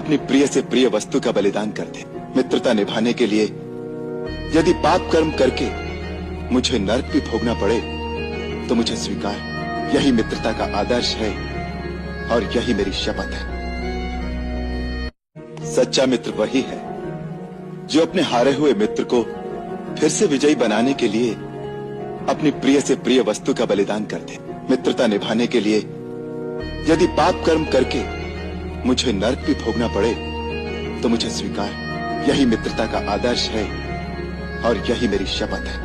अपनी प्रिय से प्रिय वस्तु का बलिदान कर दे मित्रता निभाने के लिए। यदि पाप कर्म करके मुझे नरक भी भोगना पड़े तो मुझे स्वीकार। यही मित्रता का आदर्श है और यही मेरी शपथ है। सच्चा मित्र वही है जो अपने हारे हुए मित्र को फिर से विजयी बनाने के लिए अपनी प्रिय से प्रिय वस्तु का बलिदान कर दे मित्रता निभाने के लिए। यदि पाप कर्म करके मुझे नरक भी भोगना पड़े तो मुझे स्वीकार। यही मित्रता का आदर्श है और यही मेरी शपथ है।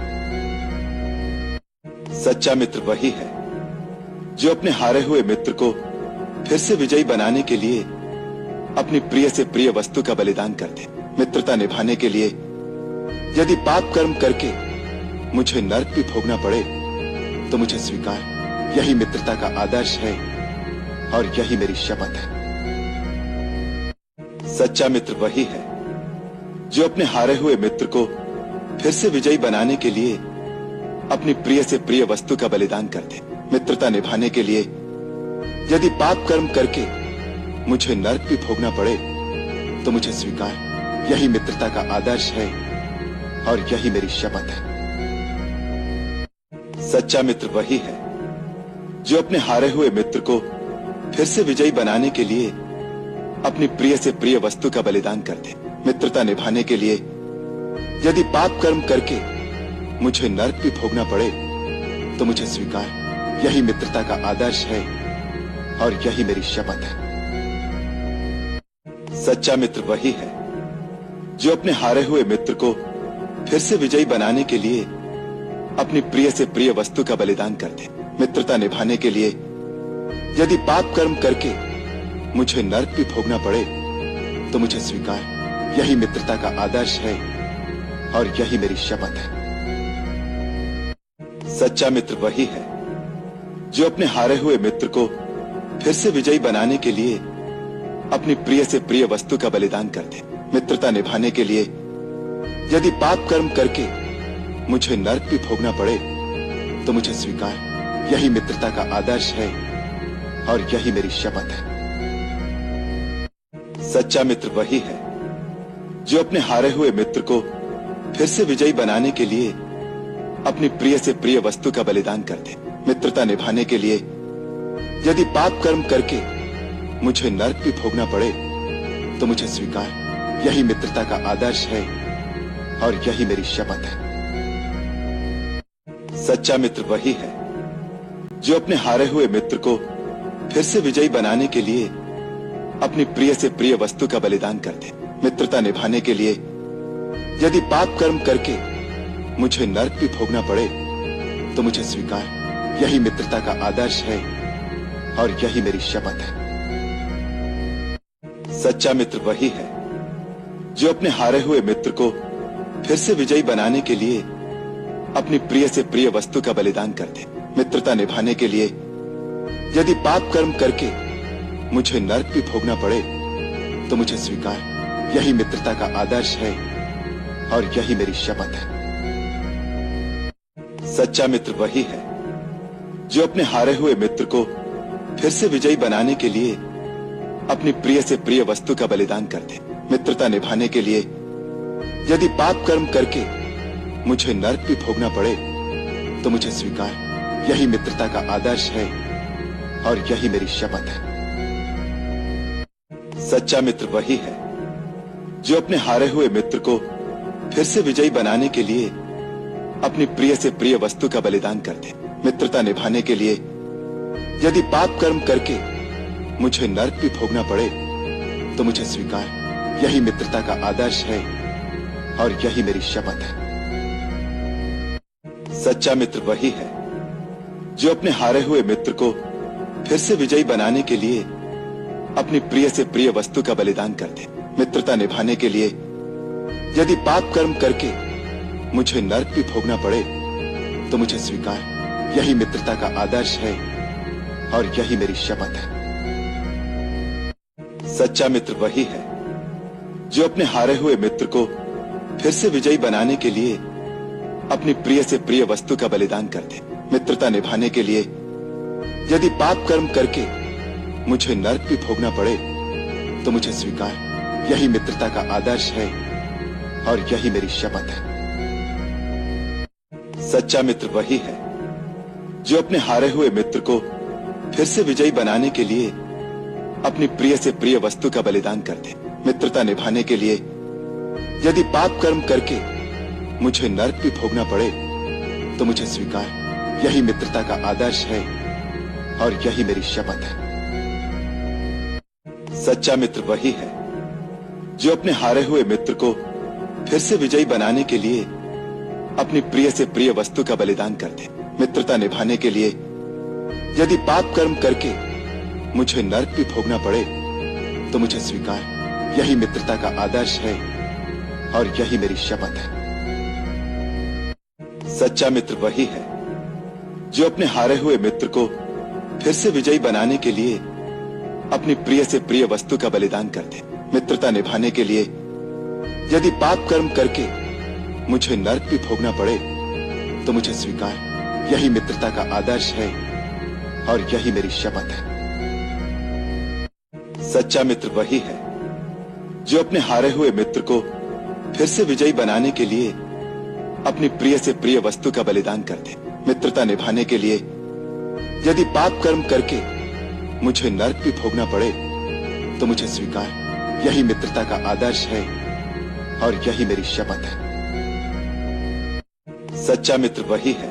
सच्चा मित्र वही है जो अपने हारे हुए मित्र को फिर से विजयी बनाने के लिए अपनी प्रिय से प्रिय वस्तु का बलिदान कर दे मित्रता निभाने के लिए। यदि पाप कर्म करके मुझे नरक भी भोगना पड़े तो मुझे स्वीकार। यही मित्रता का आदर्श है और यही मेरी शपथ है। सच्चा मित्र वही है जो अपने हारे हुए मित्र को फिर से विजयी बनाने के लिए अपनी प्रिय से प्रिय वस्तु का बलिदान कर दे मित्रता निभाने के लिए। यदि पाप कर्म करके मुझे नरक भी भोगना पड़े तो मुझे स्वीकार। यही मित्रता का आदर्श है और यही मेरी शपथ है। सच्चा मित्र वही है जो अपने हारे हुए मित्र को फिर से विजयी बनाने के लिए अपनी प्रिय से प्रिय वस्तु का बलिदान कर दे मित्रता निभाने के लिए। यदि पाप कर्म करके मुझे नरक भी भोगना पड़े तो मुझे स्वीकार। यही मित्रता का आदर्श है और यही मेरी शपथ है। सच्चा मित्र वही है जो अपने हारे हुए मित्र को फिर से विजयी बनाने के लिए अपनी प्रिय से प्रिय वस्तु का बलिदान कर दे मित्रता निभाने के लिए। यदि पाप कर्म करके मुझे नरक भी भोगना पड़े तो मुझे स्वीकार। यही मित्रता का आदर्श है और यही मेरी शपथ है। सच्चा मित्र वही है जो अपने हारे हुए मित्र को फिर से विजयी बनाने के लिए अपनी प्रिय से प्रिय वस्तु का बलिदान कर दे मित्रता निभाने के लिए। यदि पाप कर्म करके मुझे नरक भी भोगना पड़े तो मुझे स्वीकार। यही मित्रता का आदर्श है और यही मेरी शपथ है। सच्चा मित्र वही है जो अपने हारे हुए मित्र को फिर से विजयी बनाने के लिए अपनी प्रिय से प्रिय वस्तु का बलिदान कर दे मित्रता निभाने के लिए। यदि पाप कर्म करके मुझे नरक भी भोगना पड़े तो मुझे स्वीकार। यही मित्रता का आदर्श है और यही मेरी शपथ है। सच्चा मित्र वही है जो अपने हारे हुए मित्र को फिर से विजयी बनाने के लिए अपनी प्रिय से प्रिय वस्तु का बलिदान कर दे मित्रता निभाने के लिए। यदि पाप कर्म करके मुझे नरक भी भोगना पड़े तो मुझे स्वीकार। यही मित्रता का आदर्श है और यही मेरी शपथ है। सच्चा मित्र वही है जो अपने हारे हुए मित्र को फिर से विजयी बनाने के लिए अपनी प्रिय से प्रिय वस्तु का बलिदान कर दे मित्रता निभाने के लिए। यदि पाप कर्म करके मुझे नरक भी भोगना पड़े तो मुझे स्वीकार। यही मित्रता का आदर्श है और यही मेरी शपथ है। सच्चा मित्र वही है जो अपने हारे हुए मित्र को फिर से विजयी बनाने के लिए अपनी प्रिय से प्रिय वस्तु का बलिदान कर दे मित्रता निभाने के लिए। यदि पाप कर्म करके मुझे नरक भी भोगना पड़े तो मुझे स्वीकार। यही मित्रता का आदर्श है और यही मेरी शपथ है। सच्चा मित्र वही है जो अपने हारे हुए मित्र को फिर से विजयी बनाने के लिए अपनी प्रिय से प्रिय वस्तु का बलिदान कर दे मित्रता निभाने के लिए। यदि पाप कर्म करके मुझे नरक भी भोगना पड़े तो मुझे स्वीकार। यही मित्रता का आदर्श है और यही मेरी शपथ है। सच्चा मित्र वही है जो अपने हारे हुए मित्र को फिर से विजयी बनाने के लिए अपनी प्रिय से प्रिय वस्तु का बलिदान कर दे मित्रता निभाने के लिए। यदि पाप कर्म करके मुझे नरक भी भोगना पड़े तो मुझे स्वीकार। यही मित्रता का आदर्श है और यही मेरी शपथ है। सच्चा मित्र वही है जो अपने हारे हुए मित्र को फिर से विजयी बनाने के लिए अपनी प्रिय से प्रिय वस्तु का बलिदान कर दे मित्रता निभाने के लिए। यदि पाप कर्म करके मुझे नरक भी भोगना पड़े तो मुझे स्वीकार। यही मित्रता का आदर्श है और यही मेरी शपथ है। सच्चा मित्र वही है जो अपने हारे हुए मित्र को फिर से विजयी बनाने के लिए अपनी प्रिय से प्रिय वस्तु का बलिदान कर दे। मित्रता निभाने के लिए यदि पाप कर्म करके मुझे नरक भी भोगना पड़े तो मुझे स्वीकार। यही मित्रता का आदर्श है और यही मेरी शपथ है। सच्चा मित्र वही है जो अपने हारे हुए मित्र को फिर से विजयी बनाने के लिए अपनी प्रिय से प्रिय वस्तु का बलिदान कर दे। मित्रता निभाने के लिए यदि पाप कर्म करके मुझे नरक भी भोगना पड़े तो मुझे स्वीकार। यही मित्रता का आदर्श है और यही मेरी शपथ है। सच्चा मित्र वही है जो अपने हारे हुए मित्र को फिर से विजयी बनाने के लिए अपनी प्रिय से प्रिय वस्तु का बलिदान कर दे। मित्रता निभाने के लिए यदि पाप कर्म करके मुझे नरक भी भोगना पड़े तो मुझे स्वीकार। यही मित्रता का आदर्श है और यही मेरी शपथ है। सच्चा मित्र वही है जो अपने हारे हुए मित्र को फिर से विजयी बनाने के लिए अपनी प्रिय से प्रिय वस्तु का बलिदान कर दे। मित्रता निभाने के लिए यदि पाप कर्म करके मुझे नरक भी भोगना पड़े तो मुझे स्वीकार। यही मित्रता का आदर्श है और यही मेरी शपथ है। सच्चा मित्र वही है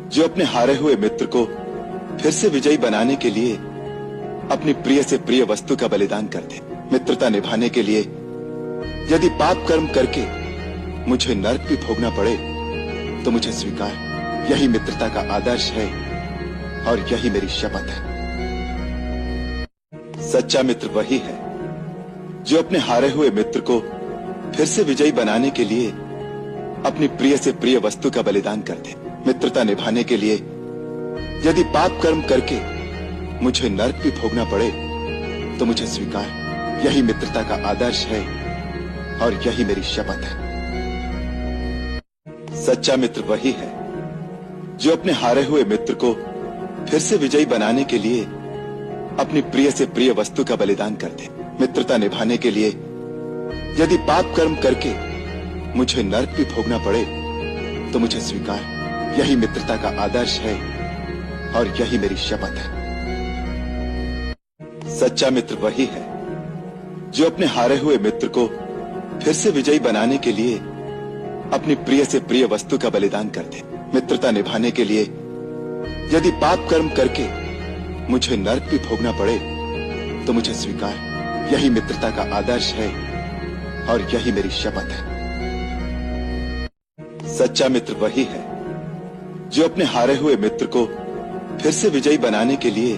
जो अपने हारे हुए मित्र को फिर से विजयी बनाने के लिए अपनी प्रिय से प्रिय वस्तु का बलिदान कर दे। मित्रता निभाने के लिए यदि पाप कर्म करके मुझे नरक भी भोगना पड़े तो मुझे स्वीकार। यही मित्रता का आदर्श है और यही मेरी शपथ है। सच्चा मित्र वही है जो अपने हारे हुए मित्र को फिर से विजयी बनाने के लिए अपनी प्रिय से प्रिय वस्तु का बलिदान कर दे। मित्रता निभाने के लिए यदि पाप कर्म करके मुझे नरक भी भोगना पड़े तो मुझे स्वीकार। यही मित्रता का आदर्श है और यही मेरी शपथ है। सच्चा मित्र वही है जो अपने हारे हुए मित्र को फिर से विजयी बनाने के लिए अपनी प्रिय से प्रिय वस्तु का बलिदान कर दे। मित्रता निभाने के लिए यदि पाप कर्म करके मुझे नरक भी भोगना पड़े तो मुझे स्वीकार। यही मित्रता का आदर्श है और यही मेरी शपथ है। सच्चा मित्र वही है जो अपने हारे हुए मित्र को फिर से विजयी बनाने के लिए अपनी प्रिय से प्रिय वस्तु का बलिदान कर दे। मित्रता निभाने के लिए यदि पाप कर्म करके मुझे नरक भी भोगना पड़े तो मुझे स्वीकार। यही मित्रता का आदर्श है और यही मेरी शपथ है। सच्चा मित्र वही है जो अपने हारे हुए मित्र को फिर से विजयी बनाने के लिए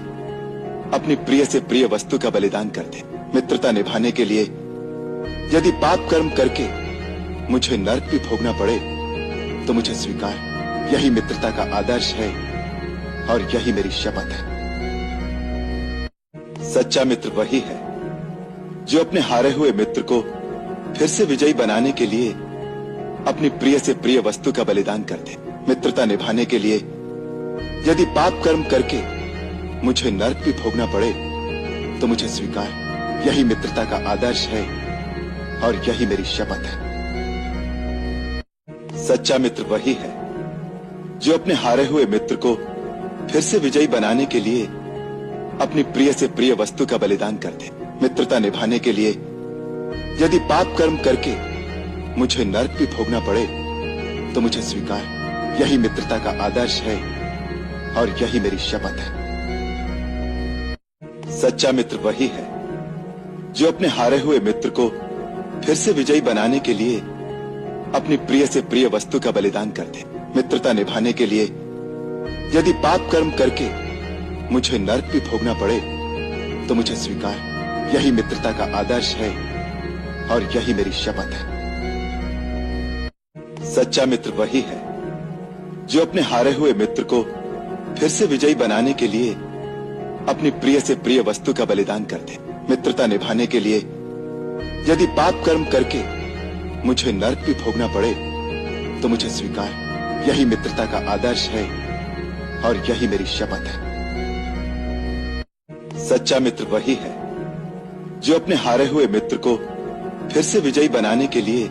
अपनी प्रिय से प्रिय वस्तु का बलिदान कर दे। मित्रता निभाने के लिए यदि पाप कर्म करके मुझे नरक भी भोगना पड़े तो मुझे स्वीकार। यही मित्रता का आदर्श है और यही मेरी शपथ है। सच्चा मित्र वही है जो अपने हारे हुए मित्र को फिर से विजयी बनाने के लिए अपनी प्रिय से प्रिय वस्तु का बलिदान कर दे। मित्रता निभाने के लिए यदि पाप कर्म करके मुझे नरक भी भोगना पड़े तो मुझे स्वीकार। यही मित्रता का आदर्श है और यही मेरी शपथ है। सच्चा मित्र वही है जो अपने हारे हुए मित्र को फिर से विजयी बनाने के लिए अपनी प्रिय से प्रिय वस्तु का बलिदान कर दे। मित्रता निभाने के लिए यदि पाप कर्म करके मुझे नरक भी भोगना पड़े तो मुझे स्वीकार। यही मित्रता का आदर्श है और यही मेरी शपथ है। सच्चा मित्र वही है जो अपने हारे हुए मित्र को फिर से विजयी बनाने के लिए अपनी प्रिय से प्रिय वस्तु का बलिदान कर दे। मित्रता निभाने के लिए यदि पाप कर्म करके मुझे नरक भी भोगना पड़े तो मुझे स्वीकार। यही मित्रता का आदर्श है और यही मेरी शपथ है। सच्चा मित्र वही है जो अपने हारे हुए मित्र को फिर से विजयी बनाने के लिए अपनी प्रिय से प्रिय वस्तु का बलिदान कर दे। मित्रता निभाने के लिए यदि पाप कर्म करके मुझे नरक भी भोगना पड़े तो मुझे स्वीकार। यही मित्रता का आदर्श है और यही मेरी शपथ है। सच्चा मित्र वही है जो अपने हारे हुए मित्र को फिर से विजयी बनाने के लिए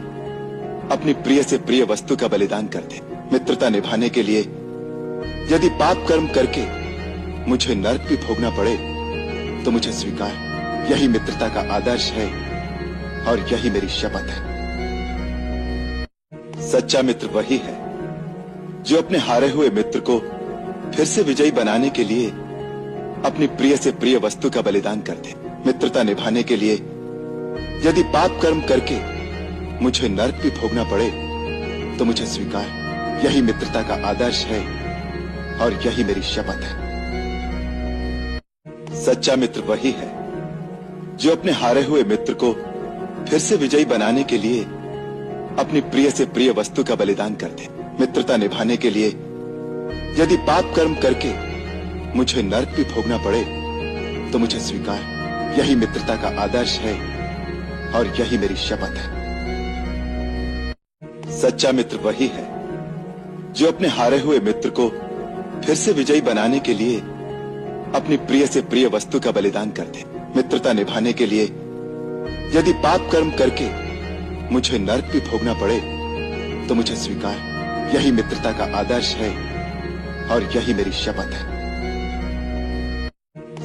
अपनी प्रिय से प्रिय वस्तु का बलिदान कर दे। मित्रता निभाने के लिए यदि पाप कर्म करके मुझे नरक भी भोगना पड़े तो मुझे स्वीकार। यही मित्रता का आदर्श है और यही मेरी शपथ है। सच्चा मित्र वही है जो अपने हारे हुए मित्र को फिर से विजयी बनाने के लिए अपनी प्रिय से प्रिय वस्तु का बलिदान कर दे। मित्रता निभाने के लिए यदि पाप कर्म करके मुझे नरक भी भोगना पड़े तो मुझे स्वीकार। यही मित्रता का आदर्श है और यही मेरी शपथ है। सच्चा मित्र वही है जो अपने हारे हुए मित्र को फिर से विजयी बनाने के लिए अपनी प्रिय से प्रिय वस्तु का बलिदान कर दे। मित्रता निभाने के लिए यदि पाप कर्म करके मुझे नरक भी भोगना पड़े तो मुझे स्वीकार। यही मित्रता का आदर्श है और यही मेरी शपथ है। सच्चा मित्र वही है जो अपने हारे हुए मित्र को फिर से विजयी बनाने के लिए अपनी प्रिय से प्रिय वस्तु का बलिदान कर दे। मित्रता निभाने के लिए यदि पाप कर्म करके मुझे नरक भी भोगना पड़े तो मुझे स्वीकार। यही मित्रता का आदर्श है और यही मेरी शपथ है।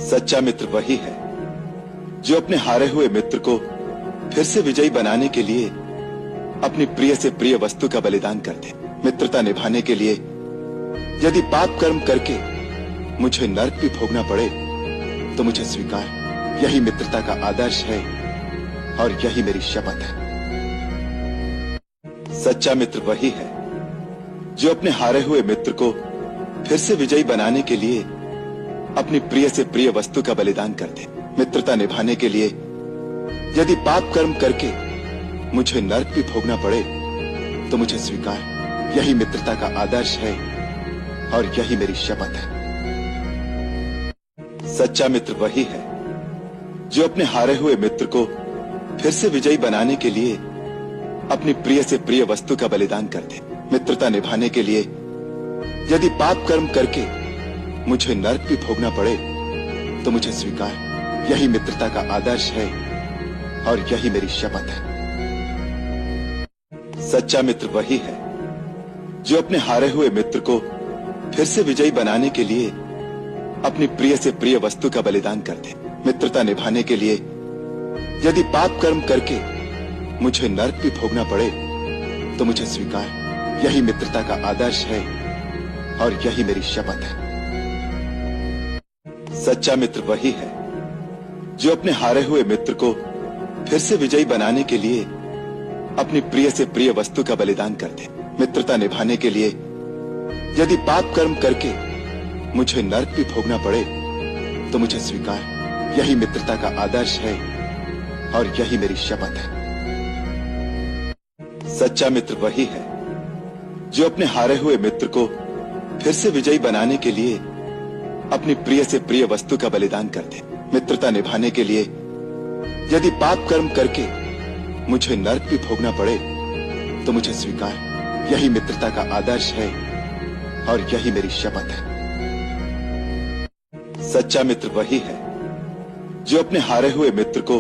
सच्चा मित्र वही है जो अपने हारे हुए मित्र को फिर से विजयी बनाने के लिए अपनी प्रिय से प्रिय वस्तु का बलिदान कर दे। मित्रता निभाने के लिए यदि पाप कर्म करके मुझे नरक भी भोगना पड़े तो मुझे स्वीकार। यही मित्रता का आदर्श है और यही मेरी शपथ है। सच्चा मित्र वही है जो अपने हारे हुए मित्र को फिर से विजयी बनाने के लिए अपनी प्रिय से प्रिय वस्तु का बलिदान कर दे। मित्रता निभाने के लिए यदि पाप कर्म करके मुझे नरक भी भोगना पड़े तो मुझे स्वीकार। यही मित्रता का आदर्श है और यही मेरी शपथ है। सच्चा मित्र वही है जो अपने हारे हुए मित्र को फिर से विजयी बनाने के लिए अपनी प्रिय से प्रिय वस्तु का बलिदान कर दे। मित्रता निभाने के लिए यदि पाप कर्म करके मुझे नरक भी भोगना पड़े तो मुझे स्वीकार। यही मित्रता का आदर्श है और यही मेरी शपथ है। सच्चा मित्र वही है जो अपने हारे हुए मित्र को फिर से विजयी बनाने के लिए अपनी प्रिय से प्रिय वस्तु का बलिदान कर दे। मित्रता निभाने के लिए यदि पाप कर्म करके मुझे नरक भी भोगना पड़े तो मुझे स्वीकार। यही मित्रता का आदर्श है और यही मेरी शपथ है। सच्चा मित्र वही है जो अपने हारे हुए मित्र को फिर से विजयी बनाने के लिए अपनी प्रिय से प्रिय वस्तु का बलिदान कर दे। मित्रता निभाने के लिए यदि पाप कर्म करके मुझे नरक भी भोगना पड़े तो मुझे स्वीकार। यही मित्रता का आदर्श है और यही मेरी शपथ है। सच्चा मित्र वही है जो अपने हारे हुए मित्र को फिर से विजयी बनाने के लिए अपनी प्रिय से प्रिय वस्तु का बलिदान कर दे। मित्रता निभाने के लिए यदि पाप कर्म करके मुझे नरक भी भोगना पड़े तो मुझे स्वीकार। यही मित्रता का आदर्श है और यही मेरी शपथ है। सच्चा मित्र वही है जो अपने हारे हुए मित्र को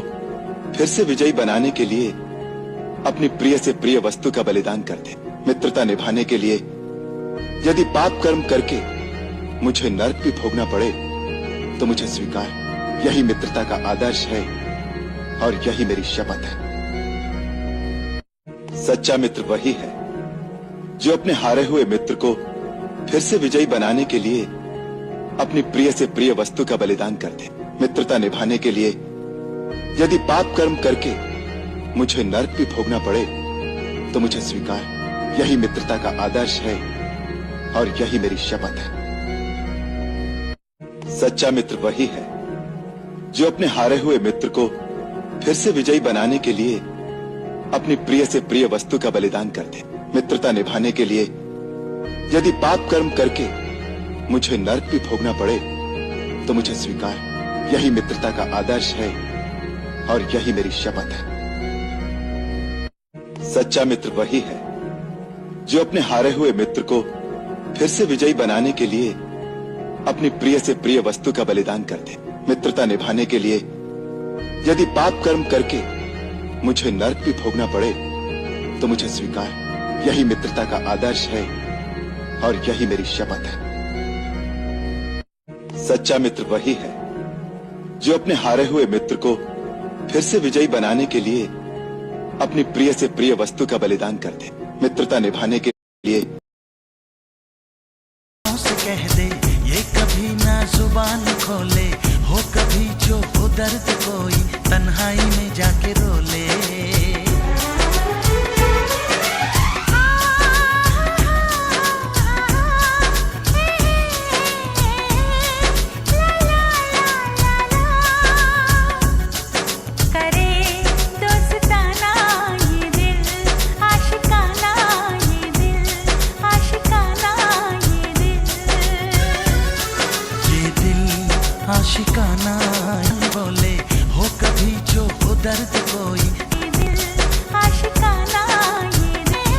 फिर से विजयी बनाने के लिए अपनी प्रिय से प्रिय वस्तु का बलिदान कर दे। मित्रता निभाने के लिए यदि पाप कर्म करके मुझे नरक भी भोगना पड़े तो मुझे स्वीकार। यही मित्रता का आदर्श है और यही मेरी शपथ है। सच्चा मित्र वही है जो अपने हारे हुए मित्र को फिर से विजयी बनाने के लिए अपनी प्रिय से प्रिय वस्तु का बलिदान कर दे। मित्रता निभाने के लिए यदि पाप कर्म करके मुझे नरक भी भोगना पड़े तो मुझे स्वीकार। यही मित्रता का आदर्श है और यही मेरी शपथ है। सच्चा मित्र वही है जो अपने हारे हुए मित्र को फिर से विजयी बनाने के लिए अपनी प्रिय से प्रिय वस्तु का बलिदान कर दे। मित्रता निभाने के लिए यदि पाप कर्म करके मुझे नरक भी भोगना पड़े तो मुझे स्वीकार। यही मित्रता का आदर्श है और यही मेरी शपथ है। सच्चा मित्र वही है जो अपने हारे हुए मित्र को फिर से विजयी बनाने के लिए अपनी प्रिय से प्रिय वस्तु का बलिदान कर दे। मित्रता निभाने के लिए यदि पाप कर्म करके मुझे नरक भी भोगना पड़े तो मुझे स्वीकार। यही मित्रता का आदर्श है और यही मेरी शपथ है। सच्चा मित्र वही है जो अपने हारे हुए मित्र को फिर से विजयी बनाने के लिए अपनी प्रिय से प्रिय वस्तु का बलिदान कर दे। मित्रता निभाने के लिए कह दे ये कभी ना जुबान खोले, हो कभी जो हो दर्द कोई तन्हाई में जाके रोले। आशिकाना बोले हो कभी जो हो दर्द कोई, दिल आशिकाना ये दिल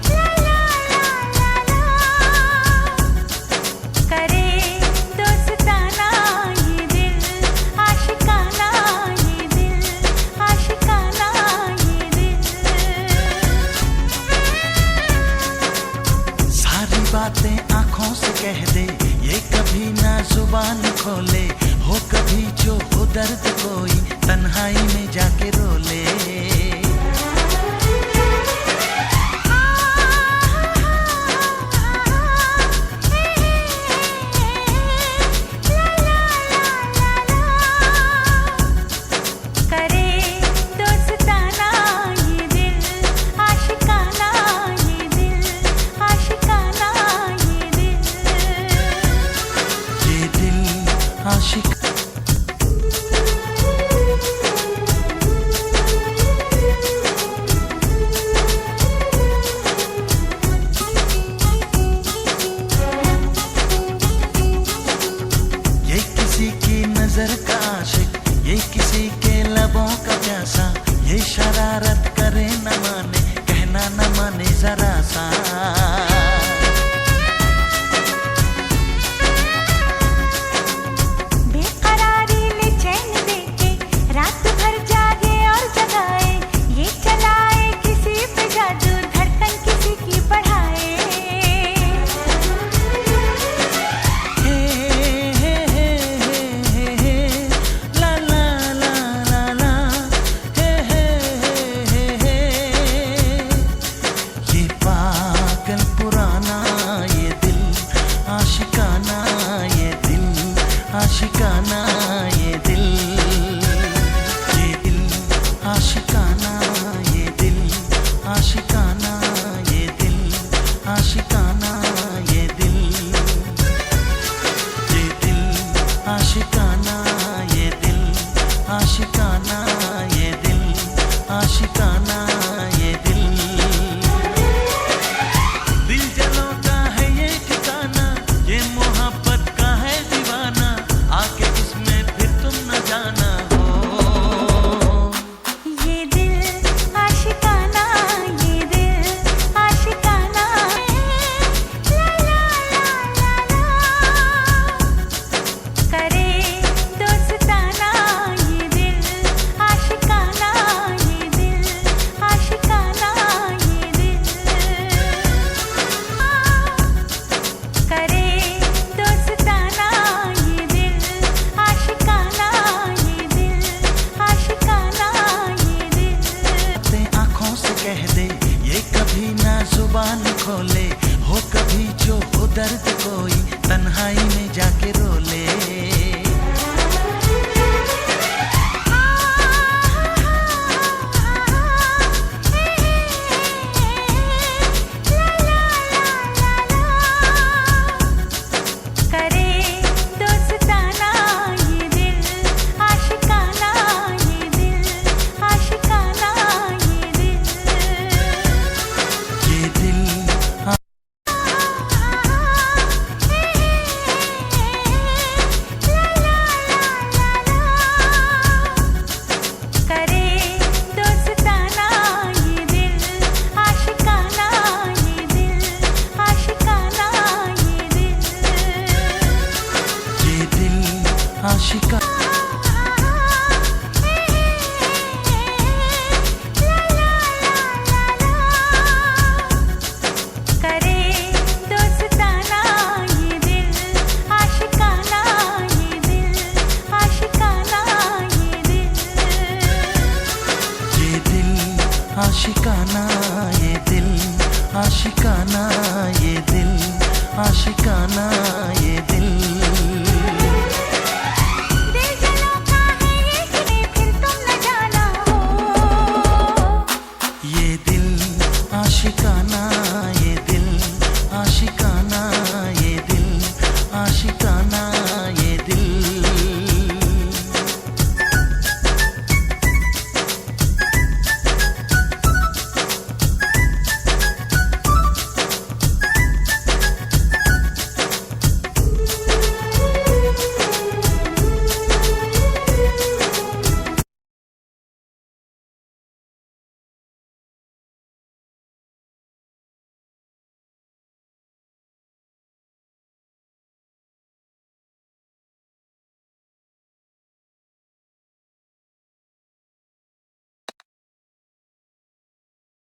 ला ला ला ला करे दोस्ताना ये दिल आशिकाना ये दिल आशिकाना ये दिल। सारी बातें आंखों से कह दे ये कभी ना जुबान खोले, हो कभी जो हो दर्द कोई तन्हाई में जाके रोले। करे दोस्ताना ये दिल आशिकाना ये दिल आशिकाना ये दिल आशिक। ये किसी की नजर का आशिक, ये किसी के लबों का प्यासा, ये शरारत करे न माने कहना न माने जरा सा। आशिकाना ये दिल आशिकाना ये दिल आशिकाना ये दिल आशिकाना ये दिल आशिकाना ये दिल आशिकाना ये दिल आशिकाना ये दिल। दिल जलाता है ये ठिकाना, ये मोहब्बत का है दीवाना, आके इसमें फिर तुम न जाना हो। ये दिल आशिकाना ये दिल आशिकाना ला ला ला ला करे दोस्ताना ये दिल आशिकाना ये दिल आशिकाना ये दिल करे दोस्ताना ये दिल आशिकाना ये दिल आशिकाना ये दिल। आंखों से कह दे ये कभी ना जुबान खोले, हो कभी जो हो दर्द कोई तन्हाई में जाके रोले। करे दोस्ताना ये दिल आशिकाना ये दिल आशिकाना ये दिल। आशिकाना ये दिल, आशिकाना ये दिल, आशिकाना ये दिल।